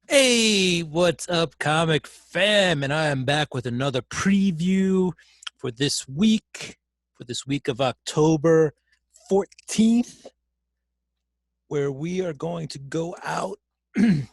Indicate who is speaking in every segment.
Speaker 1: Hey, what's up, comic fam? And I am back with another preview for this week of October 14th, where we are going to go out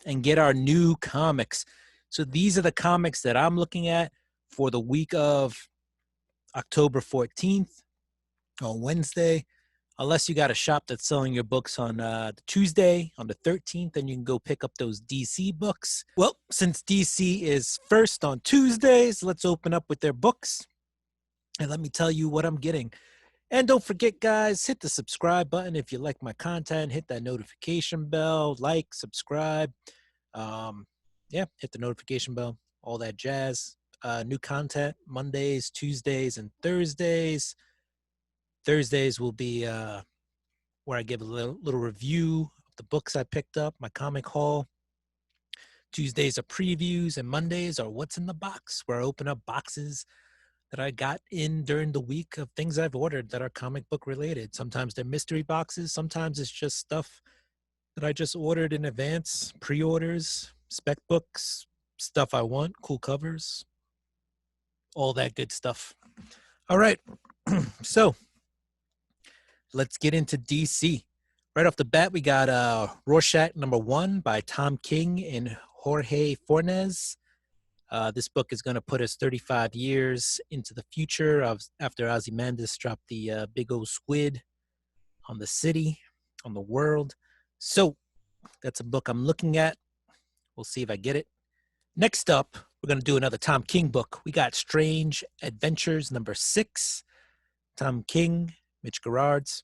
Speaker 1: and get our new comics. So these are the comics that I'm looking at for the week of October 14th on Wednesday. Unless you got a shop that's selling your books on the Tuesday, on the 13th, then you can go pick up those DC books. Well, since DC is first on Tuesdays, let's open up with their books and let me tell you what I'm getting. And don't forget, guys, hit the subscribe button if you like my content. Hit that notification bell, like, subscribe. Um, yeah, hit the notification bell, all that jazz. New content Mondays, Tuesdays, and Thursdays. Thursdays will be where I give a little review of the books I picked up, my comic haul. Tuesdays are previews, and Mondays are what's in the box, where I open up boxes that I got in during the week of things I've ordered that are comic book related. Sometimes they're mystery boxes, sometimes it's just stuff that I just ordered in advance, pre-orders, spec books, stuff I want, cool covers, all that good stuff. All right, so let's get into DC. Right off the bat, we got Rorschach #1 by Tom King and Jorge Fornes. This book is going to put us 35 years into the future after Ozymandias dropped the big old squid on the city, on the world. So that's a book I'm looking at. We'll see if I get it. Next up, we're going to do another Tom King book. We got Strange Adventures #6, Tom King, Mitch Gerards.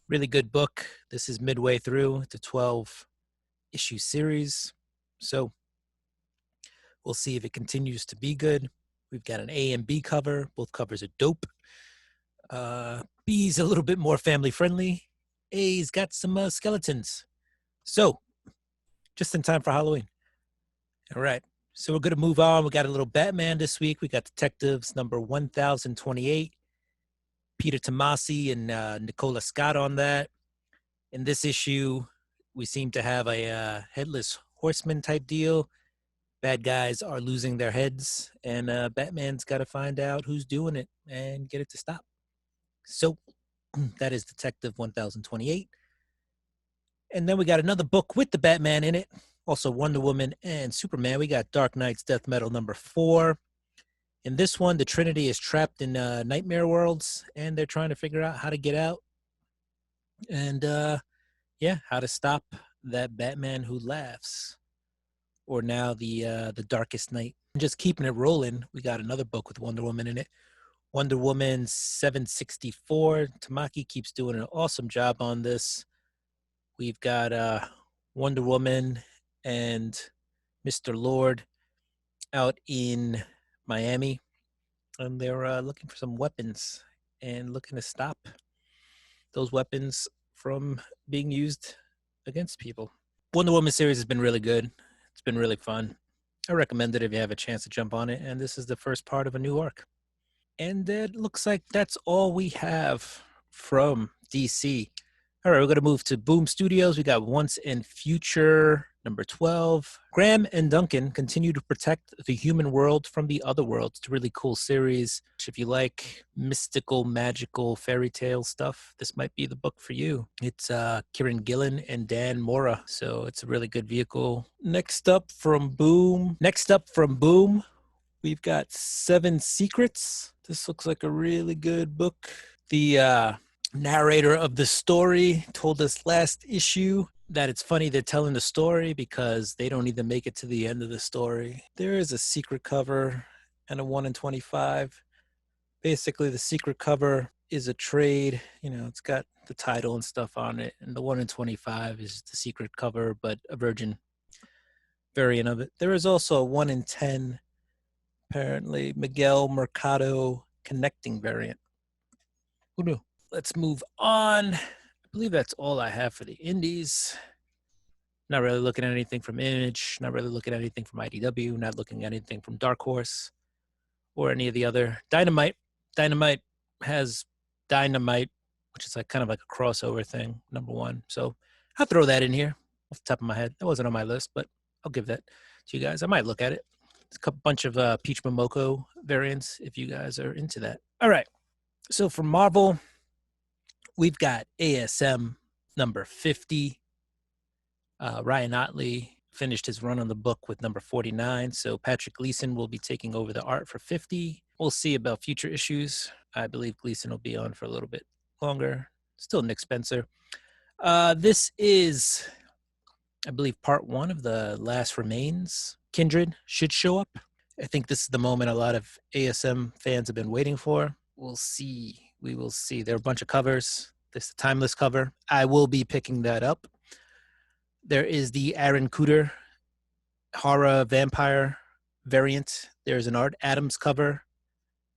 Speaker 1: Really good book. This is midway through the 12-issue series. So we'll see if it continues to be good. We've got an A and B cover. Both covers are dope. B's a little bit more family friendly. A's got some skeletons. So just in time for Halloween. All right. So we're going to move on. We got a little Batman this week. We got Detectives number 1028. Peter Tomasi and Nicola Scott on that. In this issue, we seem to have a headless horseman type deal. Bad guys are losing their heads, and Batman's got to find out who's doing it and get it to stop. So that is Detective 1028. And then we got another book with the Batman in it, also Wonder Woman and Superman. We got Dark Knight's Death Metal #4. In this one, the Trinity is trapped in nightmare worlds, and they're trying to figure out how to get out. And how to stop that Batman who laughs. Or now the Darkest Night. Just keeping it rolling, we got another book with Wonder Woman in it. Wonder Woman 764. Tamaki keeps doing an awesome job on this. We've got Wonder Woman and Mr. Lord out in Miami, and they're looking for some weapons and looking to stop those weapons from being used against people. Wonder Woman series has been really good. It's been really fun. I recommend it if you have a chance to jump on it, and this is the first part of a new arc. And it looks like that's all we have from DC. All right, we're going to move to Boom Studios. We got Once and Future #12. Graham and Duncan continue to protect the human world from the other world. It's a really cool series. If you like mystical, magical fairy tale stuff, this might be the book for you. It's Kieran Gillen and Dan Mora, so it's a really good vehicle. Next up from Boom, we've got Seven Secrets. This looks like a really good book. The narrator of the story told us last issue that it's funny they're telling the story because they don't even make it to the end of the story. There is a secret cover and a 1 in 25. Basically, the secret cover is a trade. You know, it's got the title and stuff on it. And the 1 in 25 is the secret cover, but a virgin variant of it. There is also a 1 in 10, apparently, Miguel Mercado connecting variant. Who knew? Let's move on. I believe that's all I have for the indies. Not really looking at anything from Image, not really looking at anything from IDW, not looking at anything from Dark Horse or any of the other. Dynamite has Dynamite, which is like kind of like a crossover thing, #1. So I'll throw that in here off the top of my head. That wasn't on my list, but I'll give that to you guys. I might look at it. It's a bunch of Peach Momoko variants if you guys are into that. All right. So for Marvel, we've got ASM number 50. Ryan Otley finished his run on the book with number 49. So Patrick Gleason will be taking over the art for 50. We'll see about future issues. I believe Gleason will be on for a little bit longer. Still Nick Spencer. This is, I believe, part 1 of the Last Remains. Kindred should show up. I think this is the moment a lot of ASM fans have been waiting for. We'll see. We will see. There are a bunch of covers. This is the Timeless cover. I will be picking that up. There is the Aaron Cooter horror vampire variant. There's an Art Adams cover.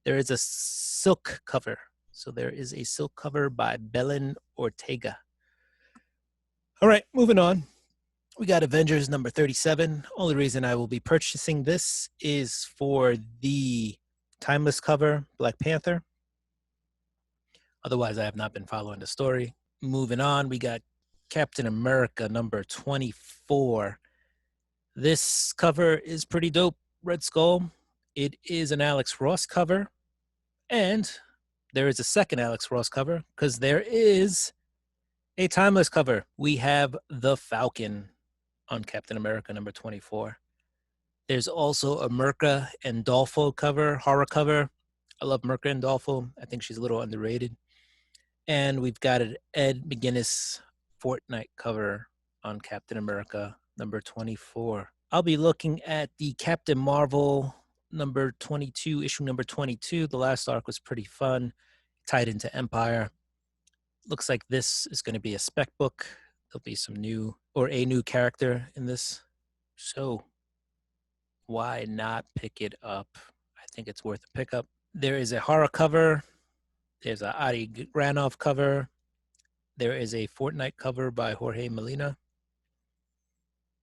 Speaker 1: There is a silk cover. So there is a silk cover by Belen Ortega. All right, moving on. We got Avengers number 37. Only reason I will be purchasing this is for the Timeless cover, Black Panther. Otherwise, I have not been following the story. Moving on, we got Captain America number 24. This cover is pretty dope. Red Skull. It is an Alex Ross cover. And there is a second Alex Ross cover because there is a Timeless cover. We have the Falcon on Captain America number 24. There's also a Mirka and Dolfo cover, horror cover. I love Mirka and Dolfo. I think she's a little underrated. And we've got an Ed McGuinness Fortnite cover on Captain America number 24. I'll be looking at the Captain Marvel number 22, issue number 22. The last arc was pretty fun, tied into Empire. Looks like this is going to be a spec book. There'll be some new or a new character in this. So why not pick it up? I think it's worth a pickup. There is a horror cover. There's a Adi Granov cover. There is a Fortnite cover by Jorge Molina.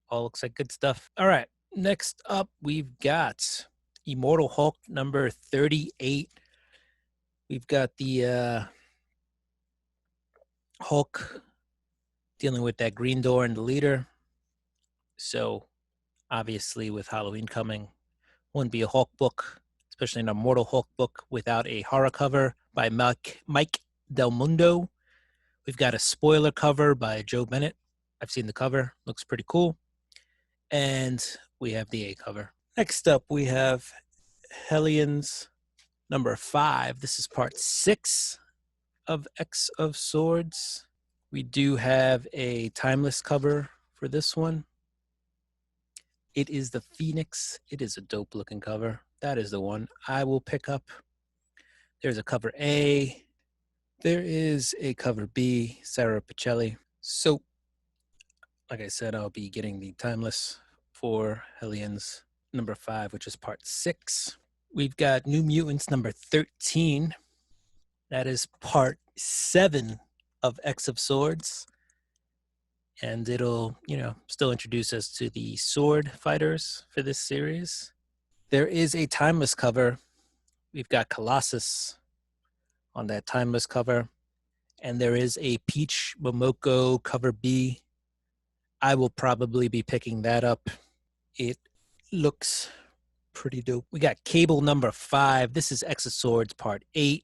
Speaker 1: All looks like good stuff. All right, next up we've got Immortal Hulk number 38. We've got the Hulk dealing with that green door and the leader. So obviously with Halloween coming, wouldn't be a Hulk book, especially an Immortal Hulk book, without a horror cover by Mike Del Mundo. We've got a spoiler cover by Joe Bennett. I've seen the cover. Looks pretty cool. And we have the A cover. Next up, we have Hellions number 5. This is part 6 of X of Swords. We do have a Timeless cover for this one. It is the Phoenix. It is a dope looking cover. That is the one I will pick up. There's a cover A. There is a cover B, Sarah Pichelli. So, like I said, I'll be getting the Timeless for Hellions number 5, which is part 6. We've got New Mutants number 13. That is part 7 of X of Swords. And it'll, still introduce us to the sword fighters for this series. There is a Timeless cover. We've got Colossus on that Timeless cover. And there is a Peach Momoko cover B. I will probably be picking that up. It looks pretty dope. We got Cable number 5. This is X of Swords part 8.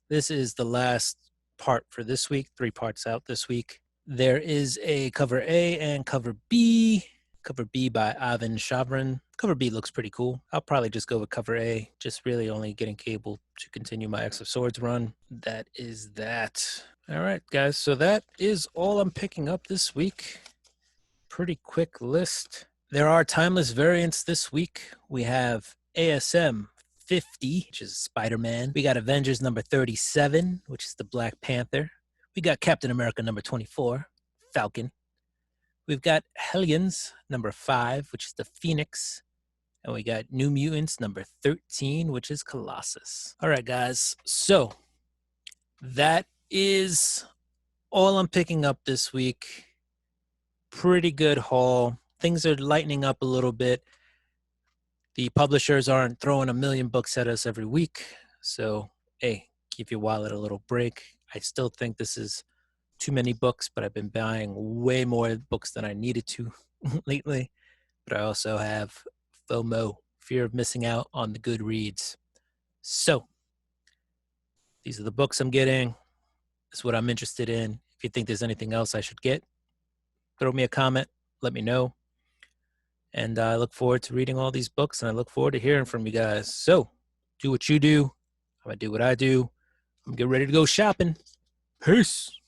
Speaker 1: This is the last part for this week. 3 parts out this week. There is a cover A and cover B. Cover B by Ivan Shavrin. Cover B looks pretty cool. I'll probably just go with cover A. Just really only getting Cable to continue my X of Swords run. That is that. All right, guys. So that is all I'm picking up this week. Pretty quick list. There are Timeless variants this week. We have ASM 50, which is Spider-Man. We got Avengers number 37, which is the Black Panther. We got Captain America number 24, Falcon. We've got Hellions number 5, which is the Phoenix. And we got New Mutants number 13, which is Colossus. All right, guys. So that is all I'm picking up this week. Pretty good haul. Things are lightening up a little bit. The publishers aren't throwing a million books at us every week. So, hey, give your wallet a little break. I still think this is too many books, but I've been buying way more books than I needed to lately. but I also have FOMO, fear of missing out on the good reads. So these are the books I'm getting. This is what I'm interested in. If you think there's anything else I should get, throw me a comment, let me know. And I look forward to reading all these books, and I look forward to hearing from you guys. So do what you do. I'm going to do what I do. I'm going to get ready to go shopping. Peace.